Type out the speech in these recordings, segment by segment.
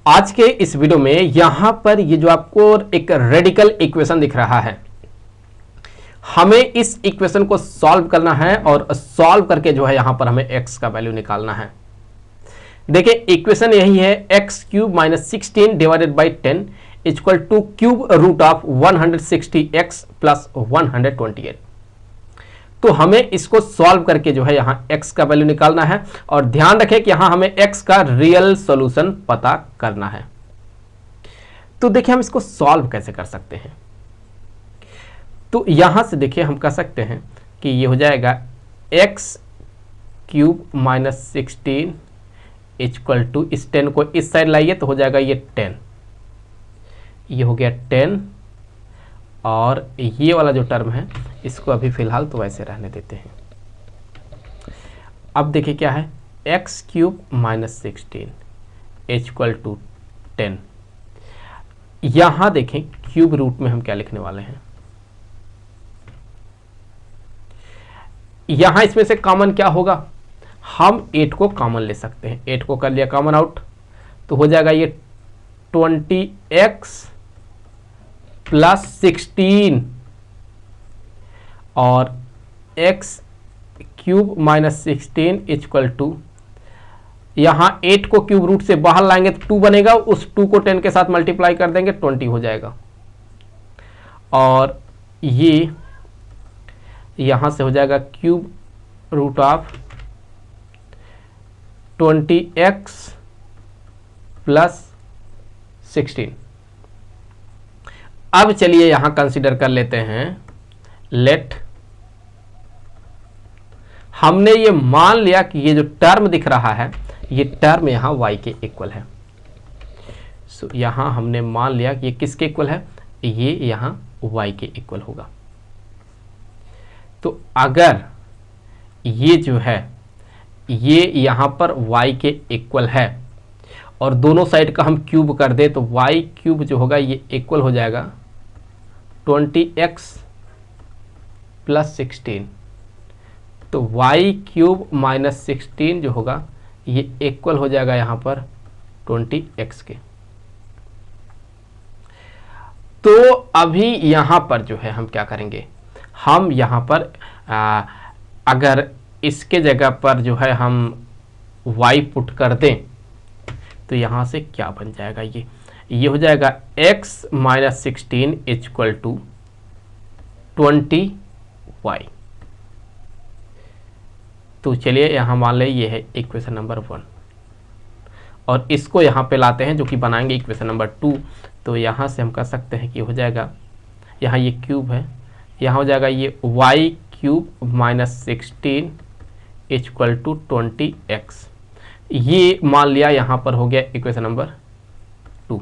आज के इस वीडियो में यहां पर ये जो आपको एक रेडिकल इक्वेशन दिख रहा है, हमें इस इक्वेशन को सॉल्व करना है और सॉल्व करके जो है यहां पर हमें x का वैल्यू निकालना है। देखिए इक्वेशन यही है, x cube minus 16 divided by 10 equal to cube root of 160x plus 128। तो हमें इसको सॉल्व करके जो है यहां x का वैल्यू निकालना है और ध्यान रखें कि यहां हमें x का रियल सॉल्यूशन पता करना है। तो देखिए हम इसको सॉल्व कैसे कर सकते हैं। तो यहां से देखिए हम कह सकते हैं कि ये हो जाएगा x cube minus 16 equal to, इस 10 को इस साइड लाइए तो हो जाएगा ये 10, ये हो गया 10 और ये वाला जो टर्म है इसको अभी फिलहाल तो वैसे रहने देते हैं। अब देखिए क्या है, x cube minus 16 equal to 10। यहां देखें क्यूब रूट में हम क्या लिखने वाले हैं, यहां इसमें से कॉमन क्या होगा, हम 8 को कॉमन ले सकते हैं। 8 को कर लिया कॉमन आउट तो हो जाएगा ये 20x प्लस 16 और x cube minus 16 equal to, यहां 8 को क्यूब रूट से बाहर लाएंगे तो 2 बनेगा, उस 2 को 10 के साथ मल्टीप्लाई कर देंगे 20 हो जाएगा। और ये यहां से हो जाएगा cube root of 20x plus 16। अब चलिए यहां कंसीडर कर लेते हैं, लेट, हमने ये मान लिया कि ये जो टर्म दिख रहा है ये टर्म यहां y के इक्वल है। सो यहां हमने मान लिया कि ये किसके इक्वल है, ये यहां y के इक्वल होगा। तो अगर ये जो है ये यहां पर y के इक्वल है और दोनों साइड का हम क्यूब कर दे तो y क्यूब जो होगा ये इक्वल हो जाएगा 20x प्लस 16। तो y क्यूब माइनस 16 जो होगा ये इक्वल हो जाएगा यहां पर 20x के। तो अभी यहां पर जो है हम क्या करेंगे, हम यहां पर अगर इसके जगह पर जो है हम y पुट कर दें तो यहां से क्या बन जाएगा, ये हो जाएगा x minus 16 equal to 20y। तो चलिए यहां मान लें ये है इक्वेशन नंबर 1 और इसको यहां पे लाते हैं जो कि बनाएंगे इक्वेशन नंबर 2। तो यहां से हम कह सकते हैं कि हो जाएगा, यहां ये क्यूब है, यहां हो जाएगा ये y cube minus 16 equal to 20x। ये मान लिया यहां पर हो गया इक्वेशन नंबर 2।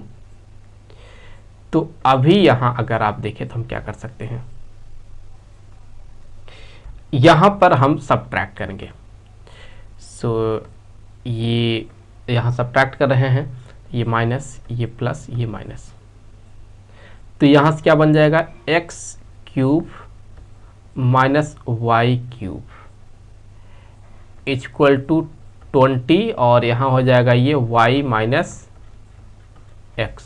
तो अभी यहां अगर आप देखें तो हम क्या कर सकते हैं, यहां पर हम सब्ट्रैक्ट करेंगे। सो ये यहां सब्ट्रैक्ट कर रहे हैं, ये माइनस, ये प्लस, ये माइनस, तो यहां से क्या बन जाएगा, x cube minus y cube equal to 20 और यहां हो जाएगा ये y माइनस x।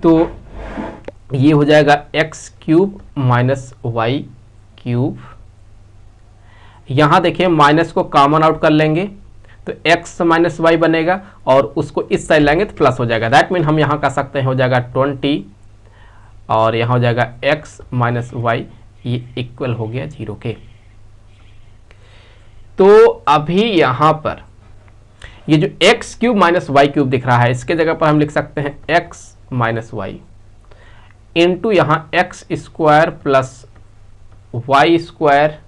तो ये हो जाएगा x cube minus y cube, यहां देखिए माइनस को कॉमन आउट कर लेंगे तो x माइनस y बनेगा और उसको इस साइड लाएंगे तो प्लस हो जाएगा। दैट मीन हम यहां कह सकते हैं हो जाएगा 20 और यहां हो जाएगा x माइनस y, ये इक्वल हो गया 0 के। तो अभी यहां पर ये जो x cube minus y cube दिख रहा है इसके जगह पर हम लिख सकते हैं x माइनस वाई इंटू यहां x square plus y square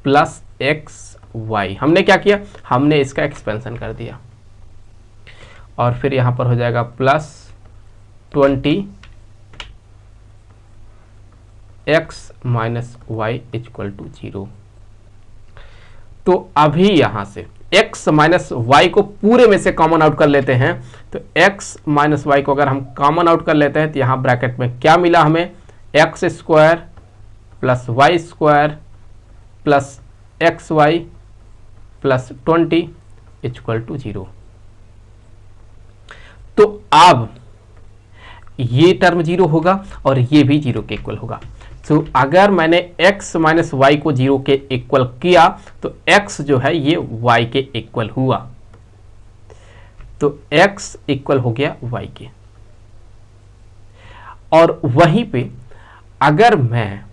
plus x y. हमने क्या किया, हमने इसका एक्सपेंशन कर दिया और फिर यहां पर हो जाएगा plus 20 x minus y equal to 0। तो अभी यहां से x माइनस वाई को पूरे में से कॉमन आउट कर लेते हैं। तो x माइनस वाई को अगर हम कॉमन आउट कर लेते हैं तो यहां ब्रैकेट में क्या मिला हमें, x square plus y square plus x y plus 20 equal to 0। तो अब ये टर्म 0 होगा और ये भी 0 के इक्वल होगा। तो अगर मैंने x माइनस वाई को 0 के इक्वल किया तो x जो है ये y के इक्वल हुआ, तो x इक्वल हो गया y के। और वहीं पे अगर मैं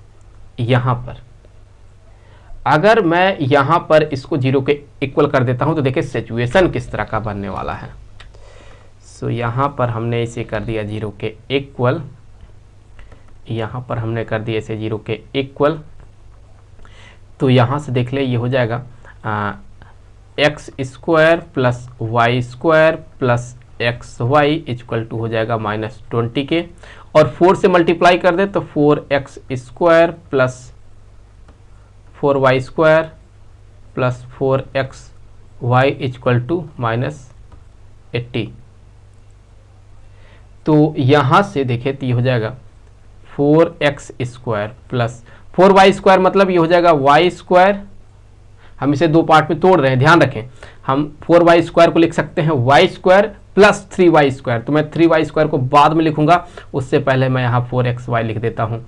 यहां पर इसको 0 के इक्वल कर देता हूं तो देखिए सिचुएशन किस तरह का बनने वाला है। सो यहां पर हमने इसे कर दिया 0 के इक्वल, यहां पर हमने कर दिया इसे 0 के इक्वल। तो यहां से देख ले ये हो जाएगा x square plus y square plus x y equal to हो जाएगा -20 के, और 4 से मल्टीप्लाई कर दे तो 4x square plus 4y square plus 4xy equal to -80। तो यहां से देखें तो ये हो जाएगा 4x square plus 4y square, मतलब ये हो जाएगा y स्क्वायर। हम इसे दो पार्ट में तोड़ रहे हैं, ध्यान रखें। हम 4y स्क्वायर को लिख सकते हैं y square plus 3y square, तो मैं 3y स्क्वायर को बाद में लिखूंगा, उससे पहले मैं यहाँ 4xy लिख देता हूँ,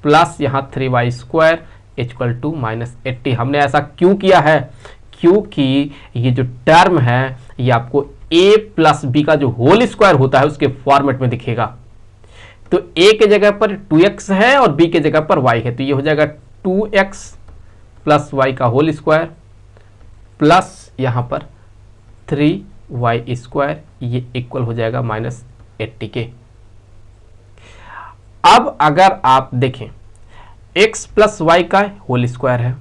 प्लस यहाँ 3y स्क्वायर इक्वल टू -80। हमने ऐसा क्यों किया है? क्योंकि ये जो टर्म है ये आपको a प्लस बी का जो होल स्क्वायर होता है उसके फॉर्मेट में दिखेगा। तो a के जगह पर 2x है और b के जगह पर y है, तो ये हो जाएगा 2x प्लस y का होल स्क्वायर प्लस यहाँ पर 3y स्क्वायर, ये इक्वल हो जाएगा -80 के। अब अगर आप देखें x प्लस वाई का होल स्क्वायर है,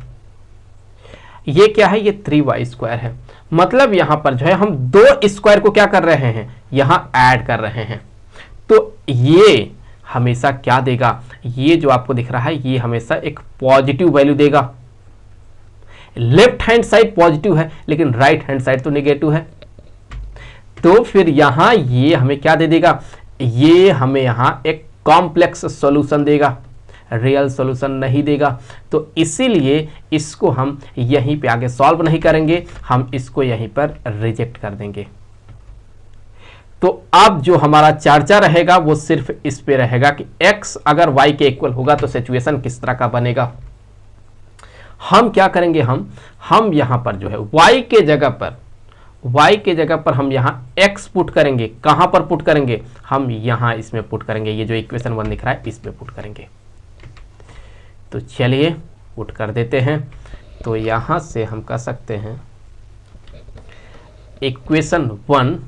ये क्या है? ये 3y स्क्वायर है। मतलब यहां पर जो है हम दो स्क्वायर को क्या कर रहे हैं? यहां ऐड कर रहे हैं। तो ये हमेशा क्या देगा? ये जो आपको दिख रहा है ये हमेशा एक पॉजिटिव वैल्यू देगा। लेफ्ट हैंड साइड पॉजिटिव है लेकिन राइट हैंड साइड तो नेगेटिव है, तो फिर यहां ये हमें क्या दे देगा? ये हमें यहां एक कॉम्प्लेक्स सॉल्यूशन देगा, रियल सॉल्यूशन नहीं देगा। तो इसीलिए इसको हम यहीं पे आगे सॉल्व नहीं करेंगे, हम इसको यहीं पर रिजेक्ट कर देंगे। तो अब जो हमारा चर्चा रहेगा वो सिर्फ इस पे रहेगा कि x अगर y के इक्वल होगा तो सिचुएशन किस तरह का बनेगा। हम क्या करेंगे? हम यहां पर जो है y के जगह पर हम यहां x पुट करेंगे। कहां पर पुट करेंगे? हम यहां इसमें पुट करेंगे, ये जो इक्वेशन 1 दिख रहा है इसमें पुट करेंगे। तो चलिए पुट कर देते हैं। तो यहां से हम कह सकते हैं equation 1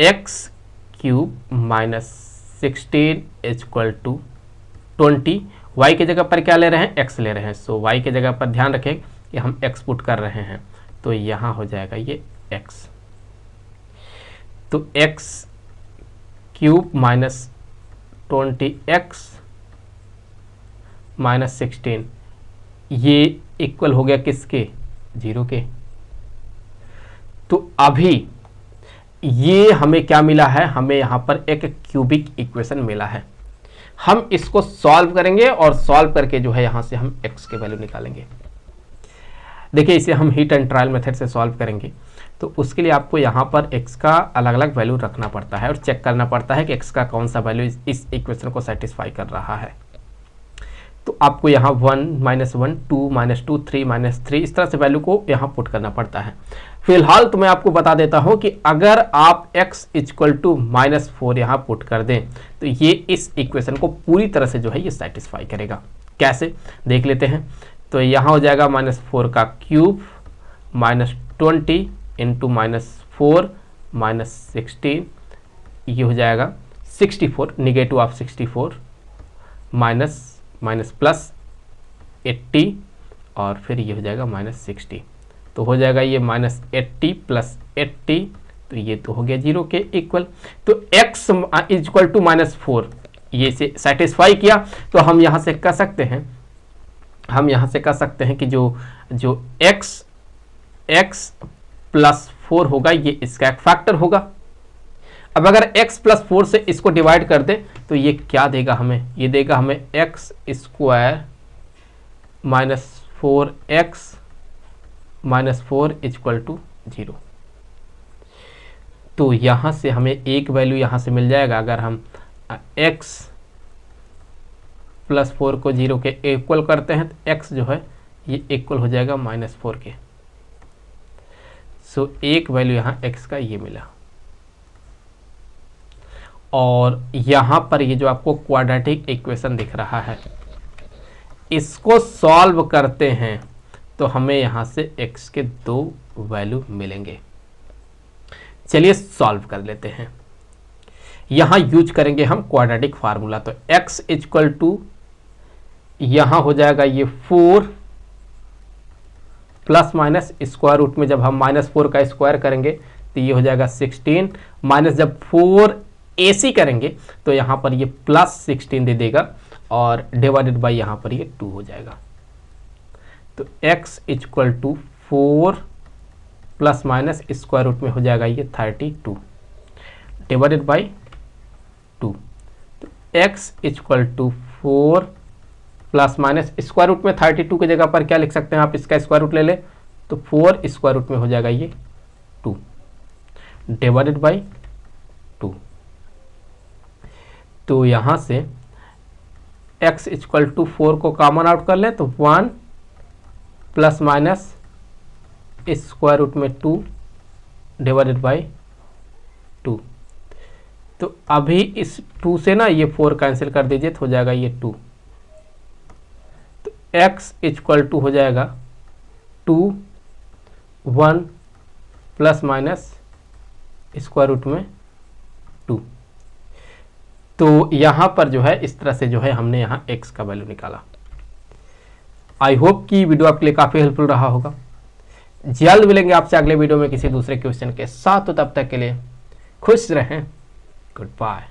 x cube -16 equal to 20। y के जगह पर क्या ले रहे हैं? x ले रहे हैं। सो y के जगह पर ध्यान रखें कि हम x पुट कर रहे हैं, तो यहां हो जाएगा ये x। तो x क्यूब -20x -16 ये इक्वल हो गया किसके? 0 के। तो अभी ये हमें क्या मिला है? हमें यहां पर एक क्यूबिक इक्वेशन मिला है। हम इसको सॉल्व करेंगे और सॉल्व करके जो है यहां से हम x के वैल्यू निकालेंगे। देखिए इसे हम हिट एंड ट्रायल मेथड से सॉल्व करेंगे, तो उसके लिए आपको यहाँ पर x का अलग अलग वैल्यू रखना पड़ता है और चेक करना पड़ता है कि x का कौन सा वैल्यू इस इक्वेशन को सेटिस्फाई कर रहा है। तो आपको यहाँ 1 -1 2 -2 3 -3 इस तरह से वैल्यू को यहाँ पुट करना पड़ता है। फिलहाल तो मैं आपको बता देता हूँ कि अगर आप x इक्वल टू -4 यहाँ पुट कर दें तो ये इस इक्वेशन को पूरी तरह से जो है ये सेटिस्फाई करेगा। कैसे देख लेते हैं। तो यहाँ हो जाएगा -4 का क्यूब -20 इंटू -4 -16, ये हो जाएगा 64, निगेटिव ऑफ 64 माइनस प्लस 80 और फिर ये हो जाएगा -60। तो हो जाएगा ये -80 प्लस 80, तो ये तो हो गया 0 के इक्वल। तो x इक्वल टू -4 ये से सेटिस्फाई किया। तो हम यहाँ से कह सकते हैं कि जो x प्लस 4 होगा ये इसका एक फैक्टर होगा। अब अगर x प्लस 4 से इसको डिवाइड कर दे तो ये क्या देगा हमें? ये देगा हमें x square -4x -4 equal to 0। तो यहाँ से हमें एक वैल्यू यहाँ से मिल जाएगा। अगर हम x + 4 को 0 के इक्वल करते हैं तो x जो है ये इक्वल हो जाएगा -4 के। सो एक वैल्यू यहाँ x का ये मिला। और यहाँ पर ये जो आपको क्वाड्रेटिक इक्वेशन दिख रहा है, इसको सॉल्व करते हैं तो हमें यहाँ से x के 2 वैल्यू मिलेंगे। चलिए सॉल्व कर लेते हैं। यहाँ यूज करेंगे हम क्वाड्रेटिक फार्मूला। तो x इक्वल टू यहाँ हो जाएगा ये 4 प्लस माइनस स्क्वायर रूट में जब हम -4 का स्क्वायर करेंगे तो ये हो जाएगा 16, माइनस जब 4 AC करेंगे तो यहाँ पर ये +16 दे देगा और डिवाइडेड बाय यहाँ पर ये 2 हो जाएगा। तो x equal to 4 plus minus square root में हो जाएगा ये 32 डिवाइडेड बाय 2। तो x equal to 4 plus minus square root में 32 की जगह पर क्या लिख सकते हैं आप, इसका स्क्वायर रूट ले लें तो 4 स्क्वायर रूट में हो जाएगा ये 2 डिवाइडेड बाय 2। तो यहाँ से x इक्वल टू 4 को कॉमन आउट कर लें तो 1 प्लस माइनस स्क्वायर रूट में 2 डिवाइडेड बाय 2। तो अभी इस 2 से ना ये 4 कैंसिल कर दीजिए तो हो जाएगा ये 2। तो x इक्वल टू हो जाएगा 2 1 प्लस माइनस स्क्वायर रूट में 2। तो यहाँ पर जो है इस तरह से जो है हमने यहाँ x का वैल्यू निकाला। आई होप कि वीडियो आपके लिए काफ़ी हेल्पफुल रहा होगा। जल्द मिलेंगे आपसे अगले वीडियो में किसी दूसरे क्वेश्चन के साथ। तो तब तक के लिए खुश रहें। Good bye.